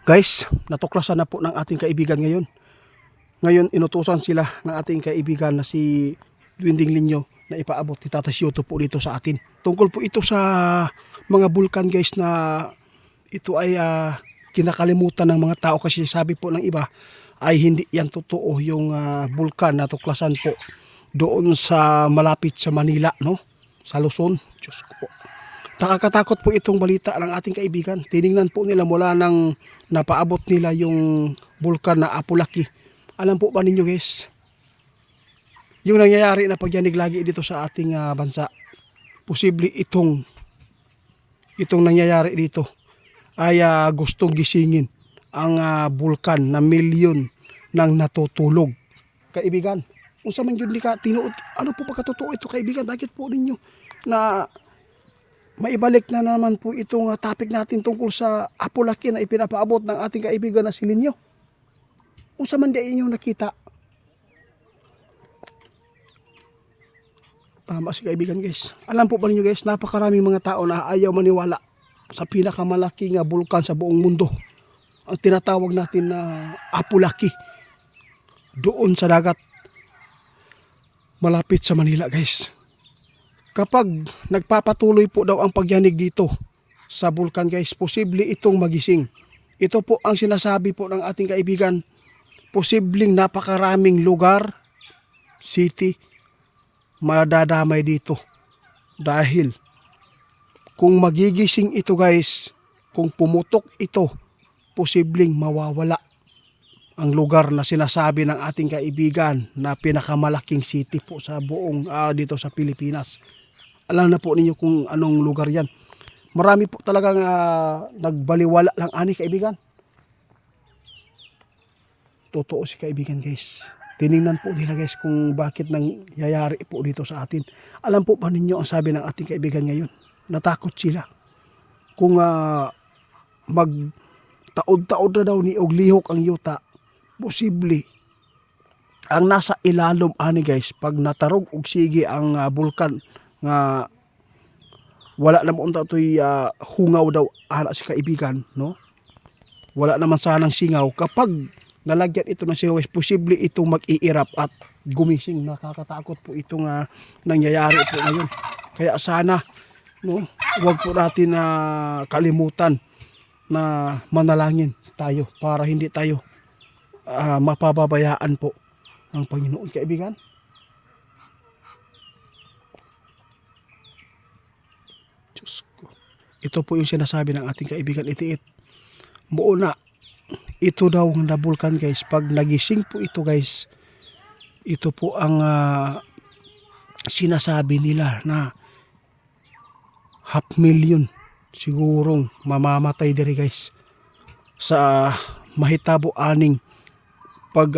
Guys, natuklasan na po ng ating kaibigan ngayon. Ngayon, inutusan sila ng ating kaibigan na si Dwinding Linyo na ipaabot ni Tata Syoto po dito sa atin. Tungkol po ito sa mga bulkan guys na ito ay kinakalimutan ng mga tao kasi sabi po ng iba ay hindi yan totoo yung bulkan na tuklasan po doon sa malapit sa Manila, no? Sa Luzon. Diyos ko po. Nakakatakot po itong balita ng ating kaibigan. Tiningnan po nila mula nang napaabot nila yung bulkan na Apulaki. Alam po ba ninyo guys, yung nangyayari na pagyanig lagi dito sa ating bansa, posible itong nangyayari dito ay gustong gisingin ang bulkan na milyon ng natutulog. Kaibigan, unsa man yun di ka tinuod, ano po pagkatotoo ito kaibigan? Bakit po ninyo na maibalik na naman po itong topic natin tungkol sa Apulaki na ipinapaabot ng ating kaibigan na si Linyo? Unsa man di inyong nakita? Tama si kaibigan guys. Alam po ba ninyo guys, napakaraming mga tao na ayaw maniwala sa pinakamalaking bulkan sa buong mundo. Ang tinatawag natin na Apulaki. Doon sa dagat malapit sa Manila guys. Kapag nagpapatuloy po daw ang pagyanig dito sa bulkan guys, posible itong magising. Ito po ang sinasabi po ng ating kaibigan, posibleng napakaraming lugar, city, madadamay dito. Dahil kung magigising ito guys, kung pumutok ito, posibleng mawawala ang lugar na sinasabi ng ating kaibigan na pinakamalaking city po sa buong dito sa Pilipinas. Alam na po ninyo kung anong lugar yan. Marami po talagang nagbaliwala lang ani kaibigan. Totoo si kaibigan guys. Tiningnan po nila guys kung bakit nangyayari po dito sa atin. Alam po ba ninyo ang sabi ng ating kaibigan ngayon? Natakot sila. Kung magtaod-taod na daw ni og lihok ang yuta, posible ang nasa ilalom ani guys, pag natarog og sige ang bulkan nga wala naman to'y hungaw daw ana si kaibigan, no? Wala naman sanang singaw. Kapag nalagyan ito ng singaw, posible itong mag-iirap at gumising. Nakakatakot po itong nangyayari po ngayon. Kaya sana, no, huwag po natin kalimutan na manalangin tayo para hindi tayo mapababayaan po ng Panginoon kaibigan. Diyos ko. Ito po yung sinasabi ng ating kaibigan itiit. Muuna, ito daw na bulkan guys, pag nagising po ito guys, ito po ang sinasabi nila na 500,000 sigurong mamamatay diri guys sa mahitabo aning pag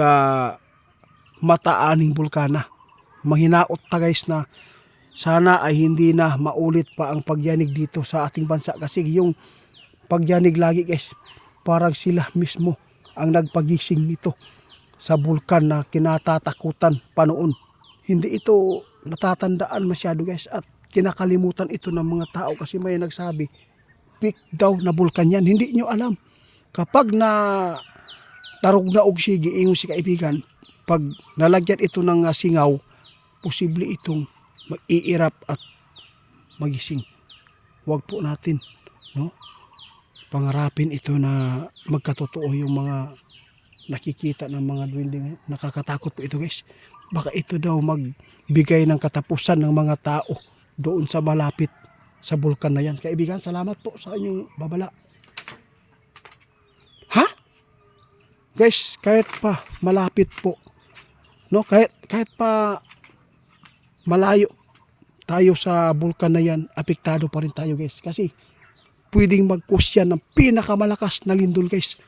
mataaning bulkana. Manghinaot ta guys na sana ay hindi na maulit pa ang pagyanig dito sa ating bansa, kasi yung pagyanig lagi guys, parang sila mismo ang nagpagising nito sa bulkan na kinatatakutan pa noon. Hindi ito natatandaan masyado guys at kinakalimutan ito ng mga tao kasi may nagsabi peak daw na bulkan yan. Hindi nyo alam, kapag na tarog na og sige ingon si kaibigan, pag nalagyan ito ng singaw, posible itong mag-iirap at magising. Huwag po natin, no, pangarapin ito na magkatotoo yung mga nakikita ng mga dwinding. Nakakatakot po ito guys. Baka ito daw magbigay ng katapusan ng mga tao doon sa malapit sa bulkan na yan. Kaibigan, salamat po sa inyong babala. Ha? Guys, kahit pa malapit po, no, kahit pa malayo tayo sa bulkan na yan, apektado pa rin tayo guys. Kasi pwedeng mag-cause yan ng pinakamalakas na lindol guys.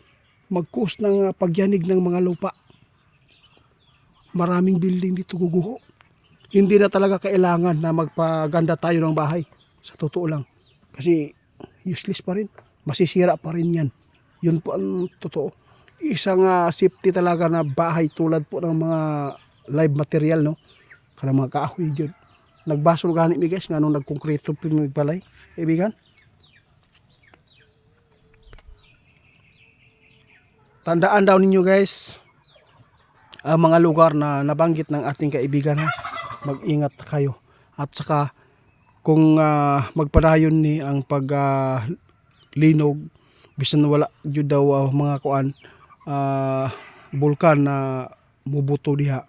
Mag-cause ng pagyanig ng mga lupa. Maraming building dito guguho. Hindi na talaga kailangan na magpaganda tayo ng bahay. Sa totoo lang. Kasi useless pa rin. Masisira pa rin yan. Yun po ang totoo. Isang safety talaga na bahay tulad po ng mga live material, no? Kaya mga kahoy dyan. Nagbasol ganit mi guys nga nung nagkonkreto pinagbalay. Kaibigan. tandaan daw ninyo guys, ang mga lugar na nabanggit ng ating kaibigan, ha? Mag-ingat kayo. At saka kung magpadayon ni ang linog, bisan wala jud daw mga kuan bulkan na mubuto diha,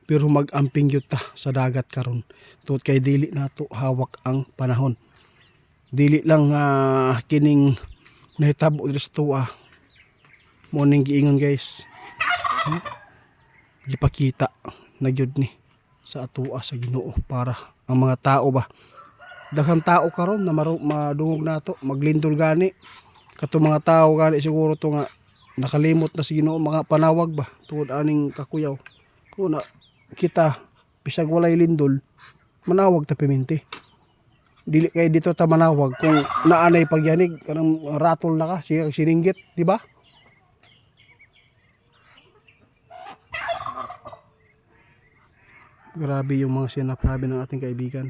pero mag-amping yun ta sa dagat karon. Tungod kay dili nato hawak ang panahon. Dili lang kining nahitabo diri sa tuwa mo ning giingon guys. Gipakita na gyud ni sa atoa sa Ginoo para ang mga tao ba, daghang tao karon na madungog nato maglindol gani. Kato mga tao gani siguro to nga nakalimot na sa Ginoo, mga panawag ba tungod aning kakuyaw. Kung na kita bisag walay lindol, manawag ta piminti. Dili kay dito ta manawag kung naanay pagyanig kanang ratol na ka siya sininggit, di ba? Grabe yung mga sinasabi ng ating kaibigan.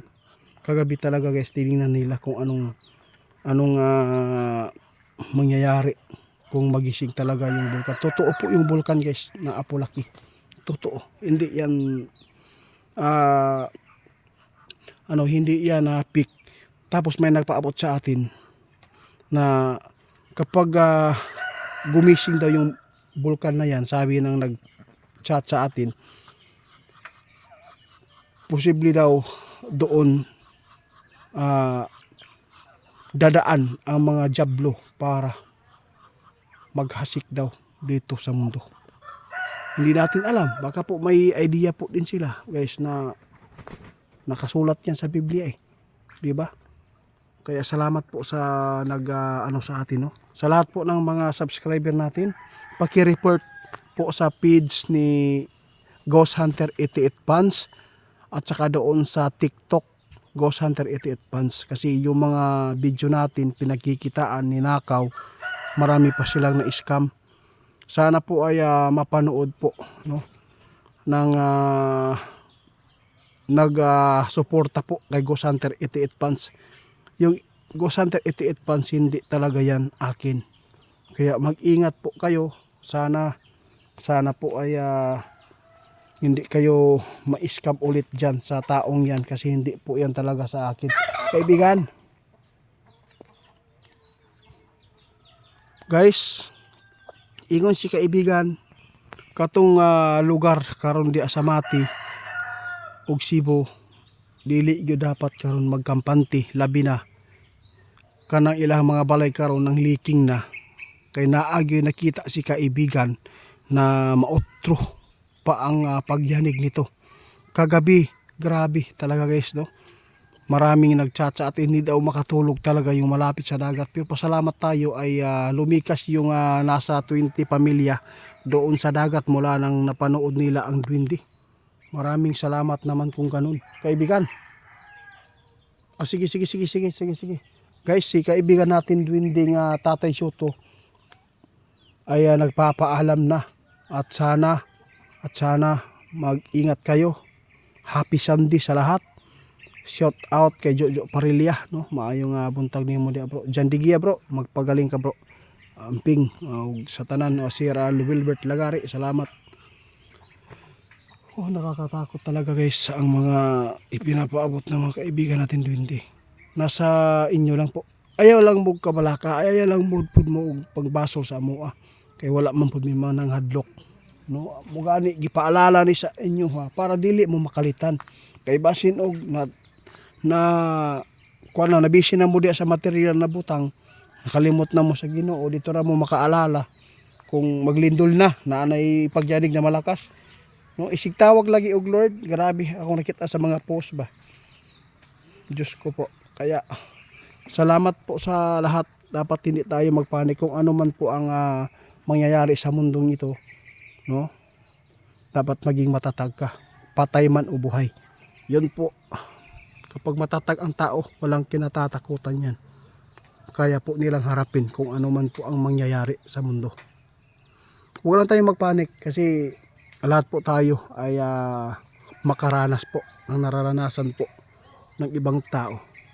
Kagabi talaga guys, tiningnan nila kung anong mangyayari kung magising talaga yung bulkan. Totoo po yung bulkan guys na Apo-Laki. Totoo. Hindi yan hindi yan peak. Tapos may nagpaabot sa atin na kapag gumising daw yung bulkan na yan, sabi ng nag-chat sa atin, posible daw doon dadaan ang mga diablo para maghasik daw dito sa mundo. Hindi natin alam, baka po may idea po din sila guys na nakasulat yan sa Biblia di ba? Kaya salamat po sa sa atin, no? Sa lahat po ng mga subscriber natin, paki-report po sa page ni Ghost Hunter 88 Fans at saka doon sa TikTok Ghost Hunter 88 Fans, kasi yung mga video natin pinagkikitaan ni nakaw, marami pa silang na-scam. Sana po ay mapanood po, no, ng nag-suporta po kay Ghost Hunter 88 Fans. Yung Ghost Hunter 88 Fans, hindi talaga yan akin. Kaya mag-ingat po kayo. Sana po ay hindi kayo ma-scam ulit dyan sa taong yan, kasi hindi po yan talaga sa akin. Kaibigan, guys, ingon si kaibigan, katong lugar karon di Asamati ug Cebu, dili gyud dapat karon magkampante, labi na kanang ilang mga balay karon ng leaking na, kay naagyo nakita si kaibigan na maotro pa ang pagyanig nito kagabi. Grabe talaga guys, no? Maraming nagchat sa atin, hindi daw makatulog talaga yung malapit sa dagat, pero pasalamat tayo ay lumikas yung nasa 20 pamilya doon sa dagat mula nang napanood nila ang duwende. Maraming salamat naman kung ganun, kaibigan. Sige guys, si kaibigan natin duwending Tatay Soto ay nagpapaalam na, at sana mag-ingat kayo. Happy Sunday sa lahat. Shout out kay Jojo Parilla, no? Maayong buntag nimo dia bro. Jandigia bro, magpagaling ka bro. Amping sa tanan, Sir Wilbert Lagari, salamat. Nakakatakot talaga guys ang mga ipinapaabot ng mga kaibigan natin duwende. Nasa inyo lang po. Ayaw lang mo kabalaka, ayaw lang mo pud mo pagbaso sa amoa. Kay wala man pud mi manang hadlok, no? Mugani gipaalala ni sa inyo para dili mo makalitan. Kay basin og kuan na nabisi na mo di sa material na butang, nakalimot na mo sa Ginoo, dito ra mo makaalala kung maglindol na anay pagyanig na malakas, no? Isig tawag lagi og Lord. Grabe ako nakita sa mga post ba, Diyos ko po. Kaya salamat po sa lahat. Dapat hindi tayo magpanik kung ano man po ang mangyayari sa mundong ito, no? Dapat maging matatag ka, patay man o buhay. Yun po, kapag matatag ang tao, walang kinatatakutan yan. Kaya po nilang harapin kung ano man po ang mangyayari sa mundo. Huwag lang tayong magpanik, kasi lahat po tayo ay makaranas po ng nararanasan po ng ibang tao.